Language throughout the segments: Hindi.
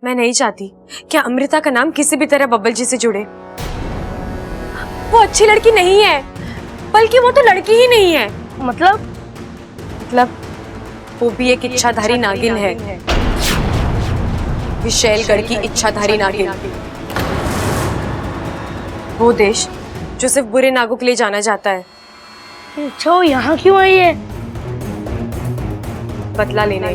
मैं नहीं चाहती कि अमृता का नाम किसी भी तरह बब्बल जी से जुड़े। वो अच्छी लड़की नहीं है, बल्कि वो तो लड़की ही नहीं है। मतलब वो भी एक इच्छाधारी नागिन है, विशैलगढ़ की इच्छाधारी नागिन। वो देश जो सिर्फ बुरे नागों के लिए जाना जाता है। अच्छा, वो यहाँ क्यों आई है? बदला लेने।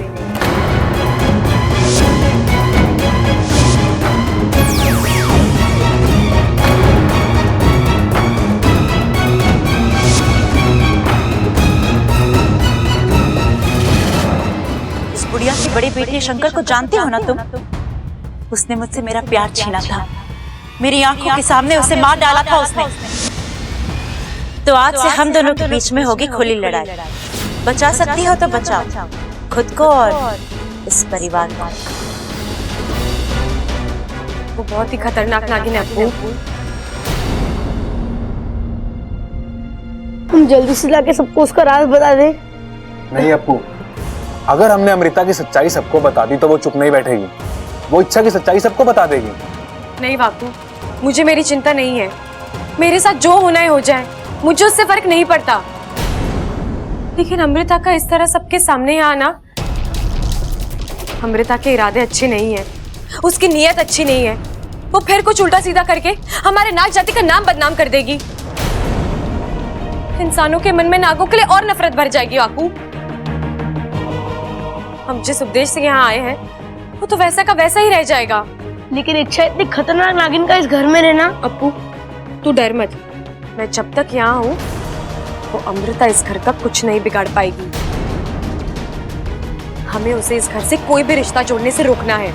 इस बुढ़िया की बड़ी बेटी शंकर को जानते हो ना तुम? उसने मुझसे मेरा प्यार छीना था, मेरी आंखों के सामने उसे मार डाला था उसने। तो आज से हम दोनों के बीच में होगी खुली लड़ाई। बचा सकती हो तो बचाओ खुद को और इस परिवार को। वो बहुत ही खतरनाक नागिन है अप्पू। तुम जल्दी से लाके सबको उसका राज बता दे। नहीं अप्पू, अगर हमने अमृता की सच्चाई सबको बता दी तो वो चुप नहीं बैठेगी। वो इच्छा की सच्चाई सबको बता देगी। नहीं बापू, मुझे मेरी चिंता नहीं है। मेरे साथ जो होना है हो जाए, मुझे उससे फर्क नहीं पड़ता। लेकिन अमृता का इस तरह सबके सामने आना, अमृता के इरादे अच्छे नहीं है, उसकी नीयत अच्छी नहीं है। वो फिर कुछ उल्टा सीधा करके हमारे नाग जाति का नाम बदनाम कर देगी। इंसानों के मन में नागों के लिए और नफरत भर जाएगी बापू। हम जिस उद्देश्य से यहाँ आए हैं, वो तो वैसा का वैसा ही रह जाएगा। लेकिन इच्छा इतनी खतरनाक नागिन का इस घर में रहना। अप्पू, तू डर मत। मैं जब तक यहाँ हूँ, वो अमृता इस घर का कुछ नहीं बिगाड़ पाएगी। हमें उसे इस घर से कोई भी रिश्ता जोड़ने से रोकना है।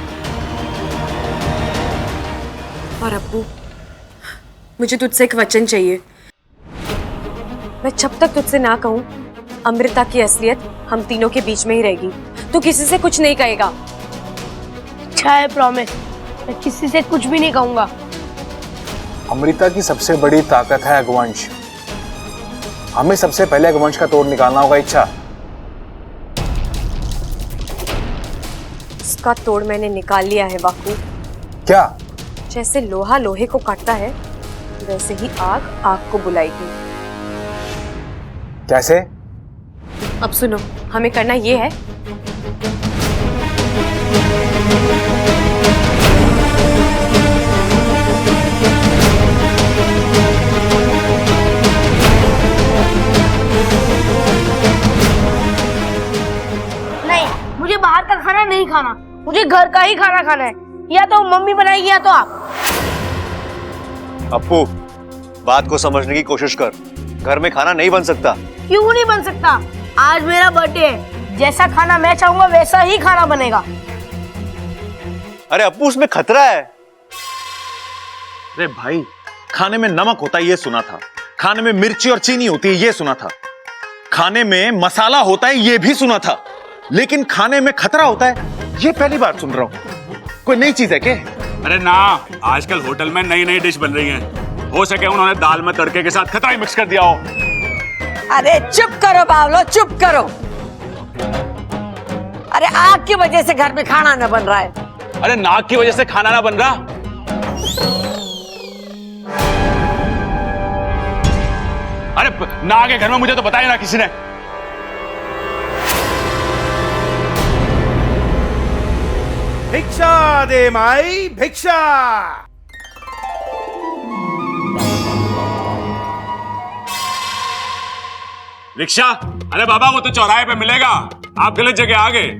और अप्पू, मुझे तुझसे एक वचन चाहिए। मैं जब तक तुझसे ना कहूँ, अमृता की असलियत हम तीनों के बीच में ही रहेगी। तू किसी से कुछ नहीं कहेगा। अच्छा है, प्रॉमिस। मैं किसी से कुछ भी नहीं कहूंगा। अमृता की सबसे बड़ी ताकत है अगवंश। हमें सबसे पहले अगवंश का तोड़ निकालना होगा। इच्छा, उसका तोड़ मैंने निकाल लिया है बापू। क्या? जैसे लोहा लोहे को काटता है, वैसे ही आग आग को बुलाएगी। कैसे? अब सुनो, हमें करना ये है, नहीं, मुझे बाहर का खाना नहीं खाना। मुझे घर का ही खाना खाना है। या तो मम्मी बनाएगी या तो आप। अप्पू, बात को समझने की कोशिश कर। घर में खाना नहीं बन सकता। क्यों नहीं बन सकता? आज मेरा बर्थडे है। जैसा खाना मैं चाहूंगा वैसा ही खाना बनेगा। अरे अप्पू, उसमें खतरा है। अरे भाई, खाने में नमक होता है ये सुना था, खाने में मिर्ची और चीनी होती है ये सुना था, खाने में मसाला होता है ये भी सुना था, लेकिन खाने में खतरा होता है ये पहली बार सुन रहा हूं। कोई नई चीज है क्या? अरे ना, आजकल होटल में नई नई डिश बन रही हैं। हो सके उन्होंने दाल में तड़के के साथ खतरा ही मिक्स कर दिया हो। अरे चुप करो बावलो, चुप करो। अरे आग की वजह से घर में खाना न बन रहा है। अरे नाक की वजह से खाना ना बन रहा। अरे नाग के घर में मुझे तो बताया ना किसी ने। भिक्षा दे माई, भिक्षा। रिक्शा? अरे बाबा, वो तो चौराहे पे मिलेगा। आप गलत जगह आ गए।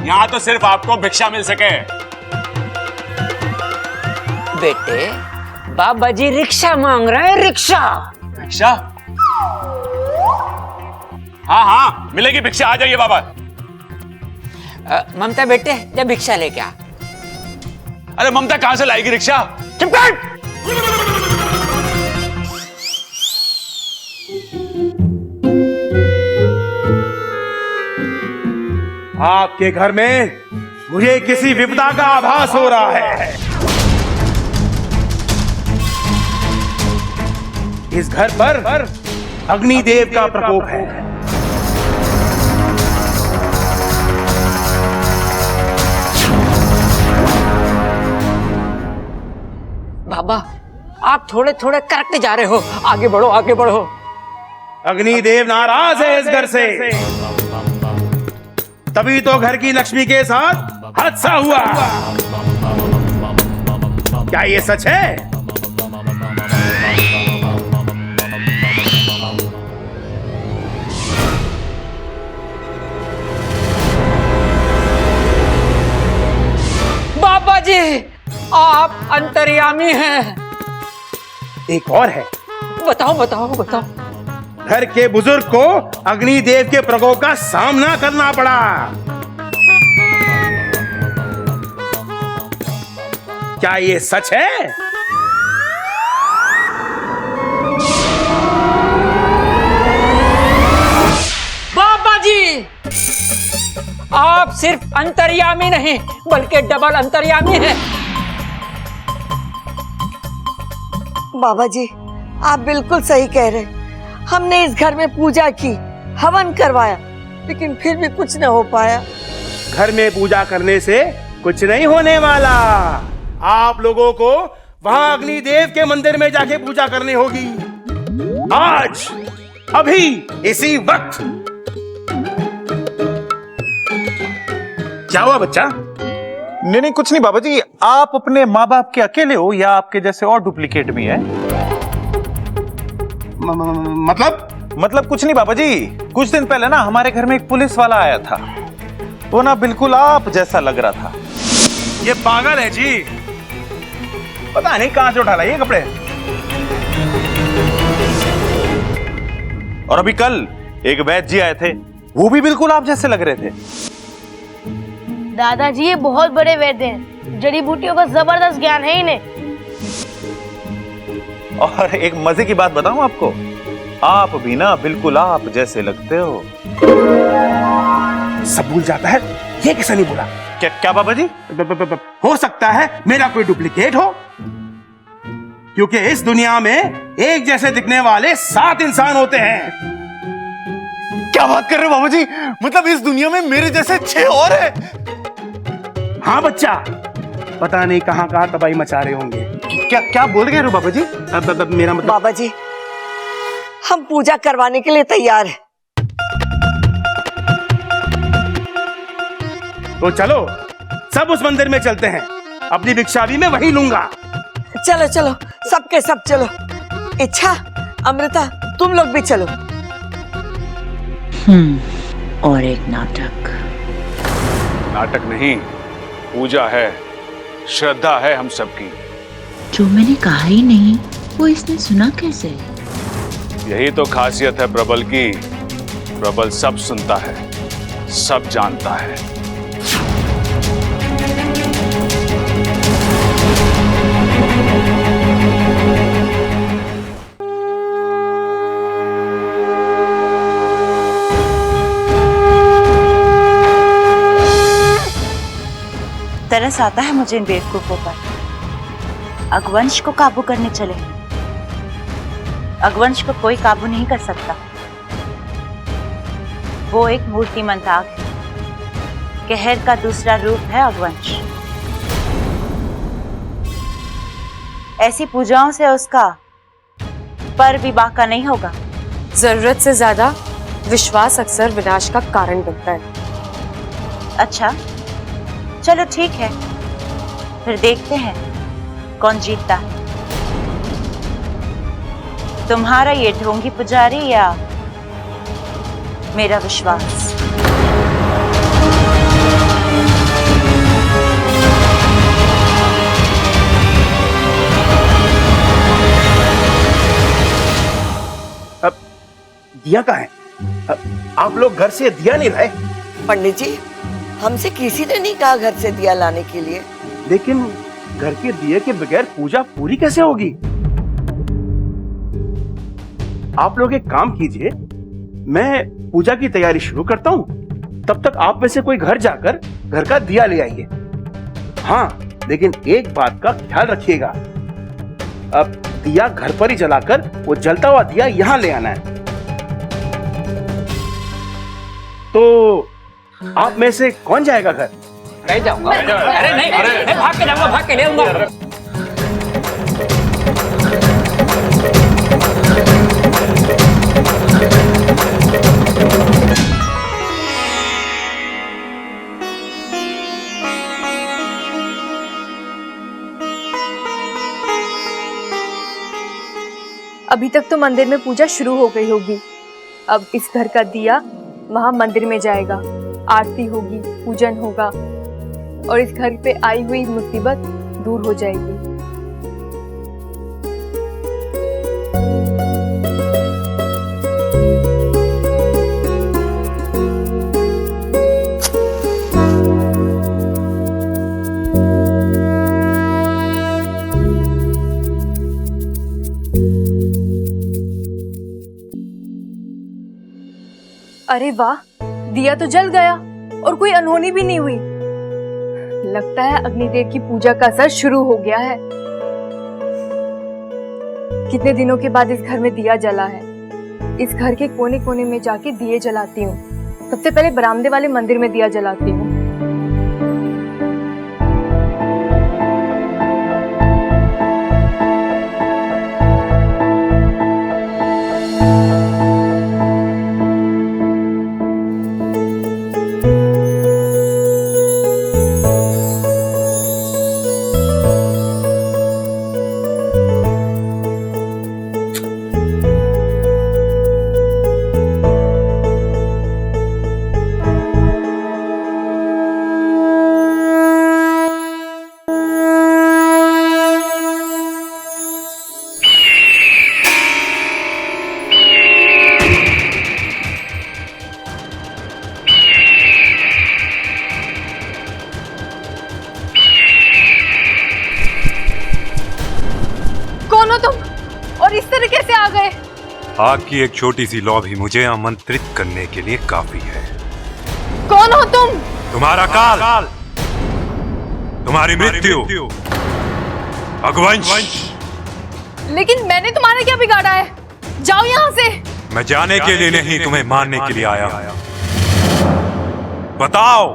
यहाँ तो सिर्फ आपको भिक्षा मिल सके। बेटे, बाबा जी रिक्शा मांग रहे हैं। रिक्शा? भिक्षा? हाँ हाँ, मिलेगी भिक्षा। आ जाइए बाबा। ममता बेटे, जा भिक्षा लेके आ। अरे ममता कहां से लाएगी रिक्शा? चुप कर। आपके घर में मुझे किसी विपदा का आभास हो रहा है। इस घर पर अग्निदेव का प्रकोप है। बाबा, आप थोड़े थोड़े करते जा रहे हो। आगे बढ़ो, आगे बढ़ो। अग्निदेव नाराज है इस घर से, तभी तो घर की लक्ष्मी के साथ हादसा हुआ। क्या ये सच है? बाबा जी, आप अंतर्यामी हैं। एक और है। बताओ बताओ बताओ। घर के बुजुर्ग को अग्निदेव के प्रकोप का सामना करना पड़ा। क्या ये सच है? बाबा जी, आप सिर्फ अंतर्यामी नहीं बल्कि डबल अंतर्यामी हैं। बाबा जी, आप बिल्कुल सही कह रहे हैं। हमने इस घर में पूजा की, हवन करवाया, लेकिन फिर भी कुछ न हो पाया। घर में पूजा करने से कुछ नहीं होने वाला। आप लोगों को वहां अग्निदेव के मंदिर में जाके पूजा करनी होगी। आज, अभी, इसी वक्त। क्या हुआ बच्चा? नहीं कुछ नहीं बाबा जी, आप अपने माँ बाप के अकेले हो या आपके जैसे और डुप्लीकेट भी है? मतलब कुछ नहीं बाबा जी, कुछ दिन पहले ना हमारे घर में एक पुलिस वाला आया था। वो ना बिल्कुल आप जैसा लग रहा था। ये पागल है जी, पता नहीं कहां से उठा लाए ये कपड़े। और अभी कल एक वैद्य जी आए थे, वो भी बिल्कुल आप जैसे लग रहे थे। दादाजी ये बहुत बड़े वैद्य हैं, जड़ी बूटियों का जबरदस्त ज्ञान है इन्हें। और एक मजे की बात बताऊं आपको, आप भी ना बिल्कुल आप जैसे लगते हो। सब भूल जाता है, ये कैसे नहीं भूला? क्या बाबा जी? हो सकता है मेरा कोई डुप्लीकेट हो, क्योंकि इस दुनिया में एक जैसे दिखने वाले 7 इंसान होते हैं। क्या बात कर रहे हो बाबा जी? मतलब इस दुनिया में मेरे जैसे 6 और हैं? हाँ बच्चा, पता नहीं कहां कहां तबाही मचा रहे होंगे। क्या बोल गए बाबा जी? मेरा मतलब बाबा जी, हम पूजा करवाने के लिए तैयार हैं। तो चलो सब उस मंदिर में चलते हैं, अपनी भिक्षा भी मैं वही लूंगा। चलो चलो, सबके सब चलो। इच्छा, अमृता, तुम लोग भी चलो। और एक नाटक। नाटक नहीं, पूजा है, श्रद्धा है हम सबकी। जो मैंने कहा ही नहीं, वो इसने सुना कैसे? यही तो खासियत है प्रबल की। प्रबल सब सुनता है, सब जानता है। तरस आता है मुझे इन बेवकूफों पर। अगवंश को काबू करने चले। अगवंश को कोई काबू नहीं कर सकता। वो एक मूर्तिमंत आग है। कहर का दूसरा रूप है अगवंश। ऐसी पूजाओं से उसका पर भी बाका नहीं होगा। जरूरत से ज्यादा विश्वास अक्सर विनाश का कारण बनता है। अच्छा, चलो ठीक है, फिर देखते हैं कौन जीतता है, तुम्हारा ये ढोंगी पुजारी या मेरा विश्वास। अब दिया कहाँ है? आप लोग घर से दिया नहीं लाए? पंडित जी, हमसे किसी ने नहीं कहा घर से दिया लाने के लिए। लेकिन घर के दिए के बगैर पूजा पूरी कैसे होगी? आप लोग एक काम कीजिए, मैं पूजा की तैयारी शुरू करता हूँ, तब तक आप में से कोई घर जाकर घर का दिया ले आइए। हाँ, लेकिन एक बात का ख्याल रखिएगा, अब दिया घर पर ही जलाकर वो जलता हुआ दिया यहाँ ले आना है। तो आप में से कौन जाएगा घर? मैं जाऊंगा। अरे नहीं, भाग के जाऊंगा, भाग के ले आऊंगा। अभी तक तो मंदिर में पूजा शुरू हो गई होगी। अब इस घर का दिया वहां मंदिर में जाएगा, आरती होगी, पूजन होगा और इस घर पे आई हुई मुसीबत दूर हो जाएगी। अरे वाह, दिया तो जल गया और कोई अनहोनी भी नहीं हुई। लगता है अग्निदेव की पूजा का असर शुरू हो गया है। कितने दिनों के बाद इस घर में दिया जला है। इस घर के कोने कोने में जाके दिए जलाती हूँ। सबसे पहले बरामदे वाले मंदिर में दिया जलाती हूँ। आग की एक छोटी सी लौ भी मुझे आमंत्रित करने के लिए काफी है। कौन हो तुम? तुम्हारा काल, तुम्हारी मृत्यु, अगवंश। लेकिन मैंने तुम्हारा क्या बिगाड़ा है? जाओ यहाँ से। मैं जाने के लिए नहीं, तुम्हें मारने के लिए आया हूं। बताओ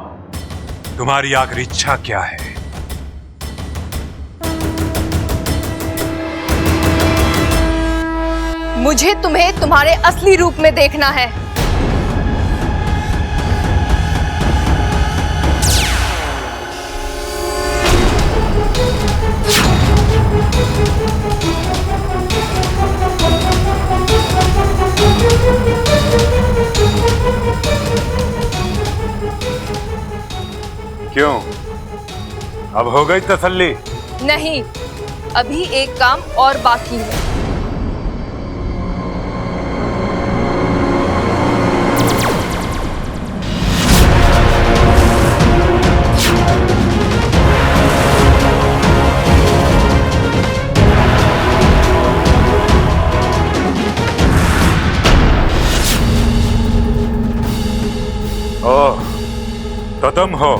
तुम्हारी आखिरी इच्छा क्या है? मुझे तुम्हें तुम्हारे असली रूप में देखना है। क्यों, अब हो गई तसल्ली? नहीं, अभी एक काम और बाकी है। ओह, तो तुम हो।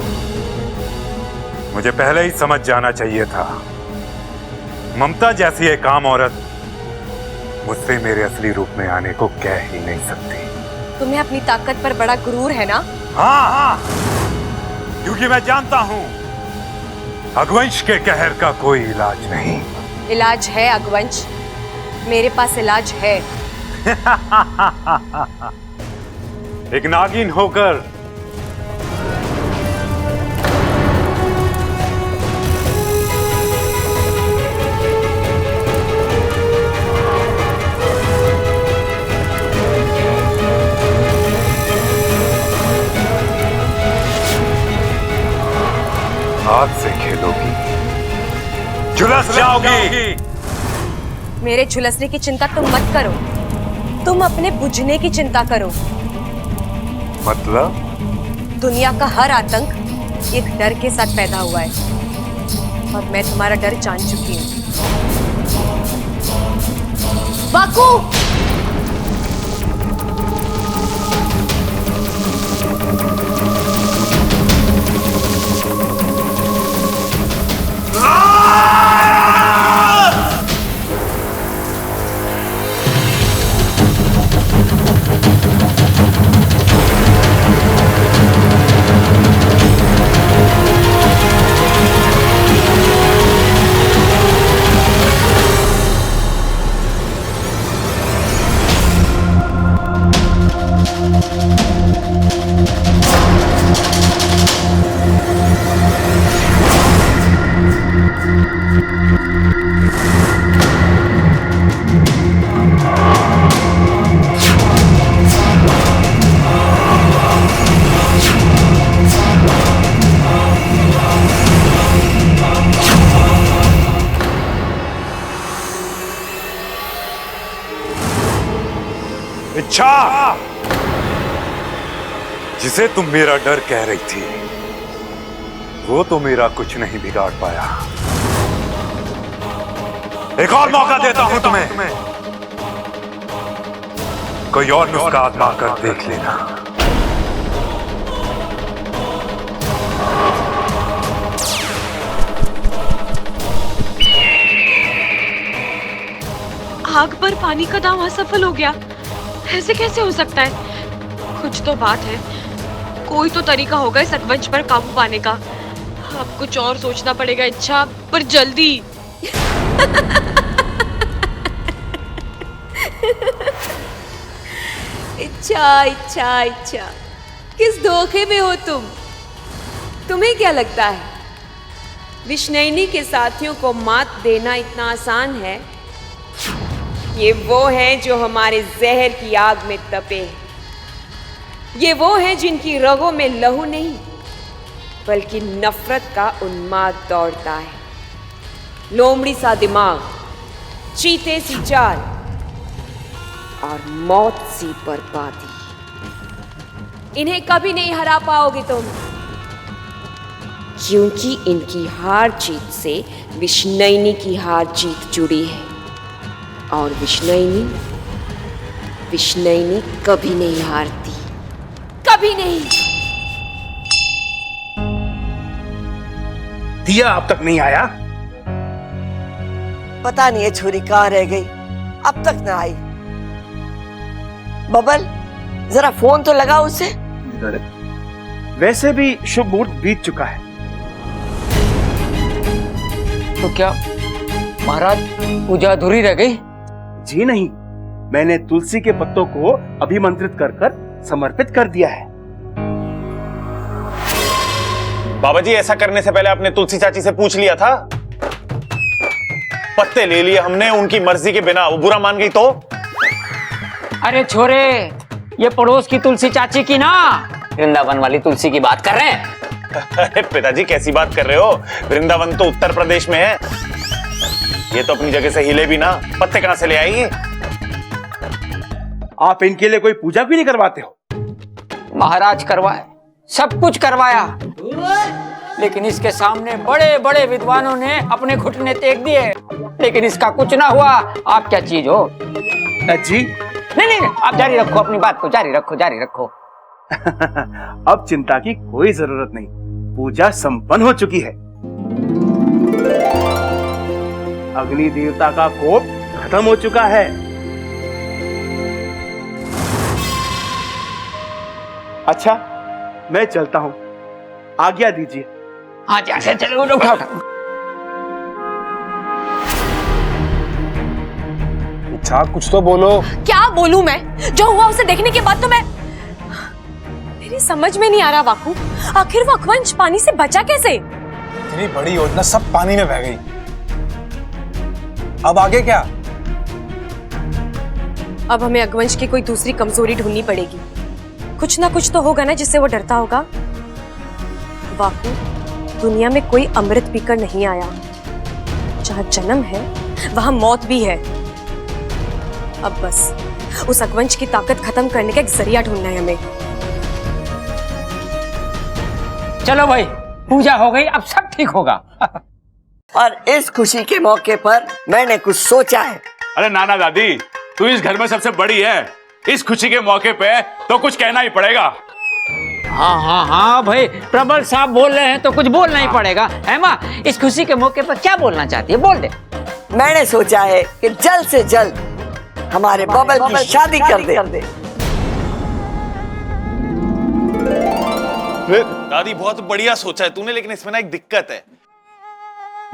मुझे पहले ही समझ जाना चाहिए था। ममता जैसी एक आम औरत मुझसे मेरे असली रूप में आने को कह ही नहीं सकती। तुम्हें अपनी ताकत पर बड़ा गुरूर है ना? हाँ, क्योंकि मैं जानता हूं अगवंश के कहर का कोई इलाज नहीं। इलाज है अगवंश, मेरे पास इलाज है। एक नागिन होकर हाथ से खेलोगी, झुलस जाओगी। मेरे झुलसने की चिंता तुम मत करो, तुम अपने बुझने की चिंता करो। मतलब? दुनिया का हर आतंक एक डर के साथ पैदा हुआ है और मैं तुम्हारा डर जान चुकी हूँ। वाकू! इच्छा जिसे तुम मेरा डर कह रही थी, वो तो मेरा कुछ नहीं बिगाड़ पाया। एक और मौका देता हूं तुम्हें, कोई और नुस्खा आजमा कर देख लेना। आग पर पानी का दांव असफल हो गया। ऐसे कैसे हो सकता है? कुछ तो बात है। कोई तो तरीका होगा इस अकवंश पर काबू पाने का। अब कुछ और सोचना पड़ेगा इच्छा, पर जल्दी। इच्छा इच्छा इच्छा, किस धोखे में हो तुम? तुम्हें क्या लगता है विष्णुनी के साथियों को मात देना इतना आसान है? ये वो हैं जो हमारे जहर की आग में तपे हैं। ये वो हैं जिनकी रगों में लहू नहीं बल्कि नफरत का उन्माद दौड़ता है। लोमड़ी सा दिमाग, चीते सी चाल और मौत सी बर्बादी। इन्हें कभी नहीं हरा पाओगे तुम, क्योंकि इनकी हार जीत से विष्णुनी की हार जीत जुड़ी है। और विष्णुनी कभी नहीं हारती, कभी नहीं। दिया अब तक नहीं आया? पता नहीं ये छोरी कहाँ रह गई, अब तक ना आई। बबल, जरा फोन तो लगा उसे। वैसे भी शुभ मुहूर्त बीत चुका है। तो क्या महाराज पूजा अधूरी रह गई? जी नहीं, मैंने तुलसी के पत्तों को अभिमंत्रित कर कर समर्पित कर दिया है। बाबा जी, ऐसा करने से पहले आपने तुलसी चाची से पूछ लिया था? पत्ते ले लिए हमने उनकी मर्जी के बिना, वो बुरा मान गई तो? अरे छोरे, ये पड़ोस की तुलसी चाची की ना, वृंदावन वाली तुलसी की बात कर रहे हैं। अरे पिताजी, कैसी बात कर रहे हो? वृंदावन तो उत्तर प्रदेश में है। ये तो अपनी जगह से हिले भी ना, पत्ते कहां से ले आएगी? आप इनके लिए कोई पूजा भी नहीं करवाते हो? महाराज करवाए, सब कुछ करवाया, लेकिन इसके सामने बड़े बड़े विद्वानों ने अपने घुटने टेक दिए, लेकिन इसका कुछ ना हुआ। आप क्या चीज हो? जी नहीं, आप जारी रखो, अपनी बात को जारी रखो। अब चिंता की कोई जरूरत नहीं, पूजा संपन्न हो चुकी है। अग्नि देवता का कोप खत्म हो चुका है। अच्छा, मैं चलता हूं, आज्ञा दीजिए। हाँ, जैसे चलो, उठाओ। इच्छा, कुछ तो बोलो। क्या बोलूं मैं? जो हुआ उसे देखने के बाद तो मेरी समझ में नहीं आ रहा वाकू, आखिर वो अकवंश पानी से बचा कैसे? इतनी बड़ी योजना सब पानी में बह गई। अब आगे क्या? अब हमें अकवंश की कोई दूसरी कमजोरी ढूंढनी पड़ेगी। कुछ ना कुछ तो होगा ना जिससे वो डरता होगा। वाकू, दुनिया में कोई अमृत पीकर नहीं आया। जहां जन्म है वहां मौत भी है। अब बस उस अकवंश की ताकत खत्म करने का एक जरिया ढूंढना है हमें। चलो भाई, पूजा हो गई, अब सब ठीक होगा। और इस खुशी के मौके पर मैंने कुछ सोचा है। अरे नाना दादी, तू इस घर में सबसे बड़ी है, इस खुशी के मौके पे तो कुछ कहना ही पड़ेगा। हाँ भाई, प्रबल साहब बोल रहे हैं तो कुछ बोलना ही पड़ेगा। है माँ, इस खुशी के मौके पर क्या बोलना चाहती है? बोल दे। मैंने सोचा है कि जल्द से जल्द हमारे बबल की शादी कर दे। दादी, बहुत बढ़िया सोचा है तूने, लेकिन इसमें ना एक दिक्कत है।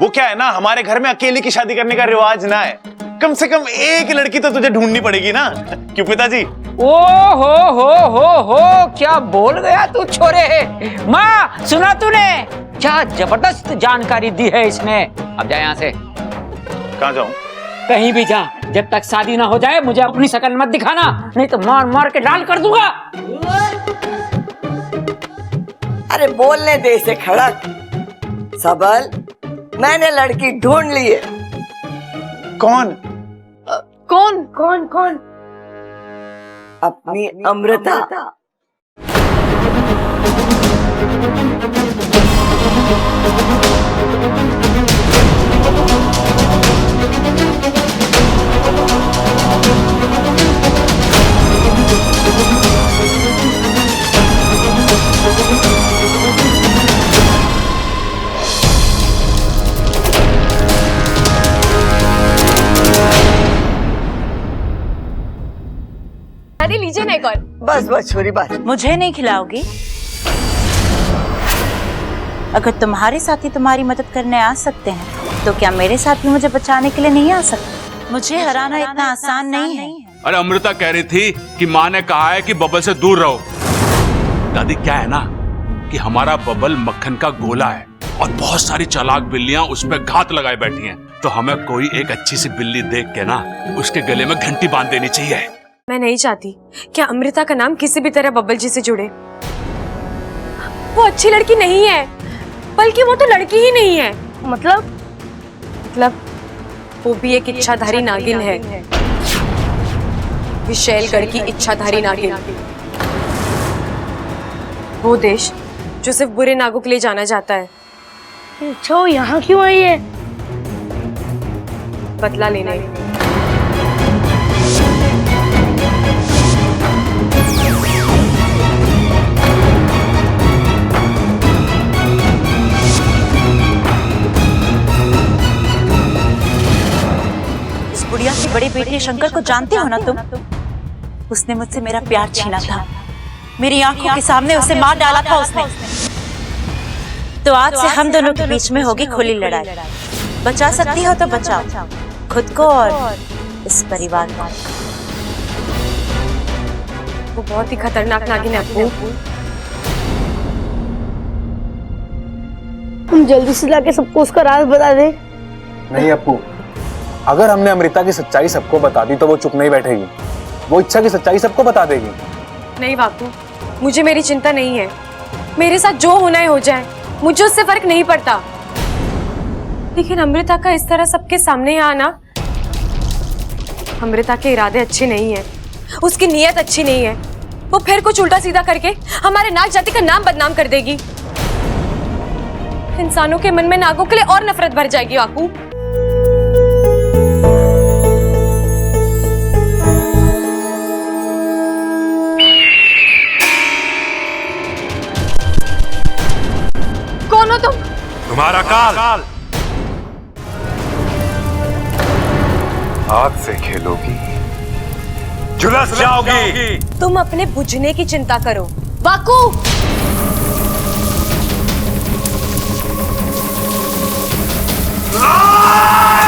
वो क्या है ना, हमारे घर में अकेले की शादी करने का रिवाज ना है। कम से कम एक लड़की तो तुझे ढूंढनी पड़ेगी ना, क्यों पिताजी? ओ हो, क्या बोल गया तू छोरे? माँ, सुना तूने? क्या जबरदस्त जानकारी दी है इसने। अब जा यहाँ से। कहाँ जाऊं? कहीं भी जा, जब तक शादी ना हो जाए मुझे अपनी शक्ल मत दिखाना, नहीं तो मार मार के लाल कर दूंगा। अरे बोलने दे इसे खड़क। सबल, मैंने लड़की ढूंढ ली है। कौन? कौन? अपनी अमृता। दादी लीजिए ना एक और। बस बस छोरी बस। मुझे नहीं खिलाओगी? अगर तुम्हारे साथी तुम्हारी मदद करने आ सकते हैं तो क्या मेरे साथी मुझे बचाने के लिए नहीं आ सकते? मुझे हराना इतना आसान नहीं है। अरे अमृता कह रही थी कि माँ ने कहा है कि बबल से दूर रहो। दादी क्या है ना कि हमारा बबल मक्खन का गोला है और बहुत सारी चालाक बिल्लियां उस पर घात लगाए बैठी हैं, तो हमें कोई एक अच्छी सी बिल्ली देख के ना उसके गले में घंटी बांध देनी चाहिए। मैं नहीं चाहती कि अमृता का नाम किसी भी तरह बब्बल जी से जुड़े। वो अच्छी लड़की नहीं है, बल्कि वो तो लड़की ही नहीं है। मतलब वो भी एक इच्छाधारी नागिन है, विशैलगढ़ की इच्छाधारी नागिन। वो देश जो सिर्फ बुरे नागों के लिए जाना जाता है। अच्छा वो यहाँ क्यों आई है? बदला लेने। बुढ़िया की बड़ी बेटी शंकर को जानते हो ना तुम? उसने मुझसे मेरा प्यार छीना था, मेरी आंखों के सामने उसे मार डाला था उसने। तो आज से हम दोनों के बीच में होगी खुली लड़ाई। बचा सकती हो तो बचाओ खुद को और इस परिवार को। वो बहुत ही खतरनाक नागिन है अप्पू। तुम जल्दी से जाके सबको उसका राज बता दे। नहीं अप्पू, अगर हमने अमृता की सच्चाई सबको बता दी तो वो चुप नहीं बैठेगी। वो इच्छा की सच्चाई सबको बता देगी। नहीं बापू, मुझे मेरी चिंता नहीं है। मेरे साथ जो होना है हो जाए, मुझे उससे फर्क नहीं पड़ता। लेकिन अमृता का इस तरह सबके सामने आना, अमृता के इरादे अच्छे नहीं है, उसकी नीयत अच्छी नहीं है। वो फिर कुछ उल्टा सीधा करके हमारे नाग जाति का नाम बदनाम कर देगी। इंसानों के मन में नागों के लिए और नफरत भर जाएगी बापू। कौन हो तुम? तुम्हारा काल। आग से खेलोगी, झुलस जाओगी। तुम अपने बुझने की चिंता करो वाकू। आ!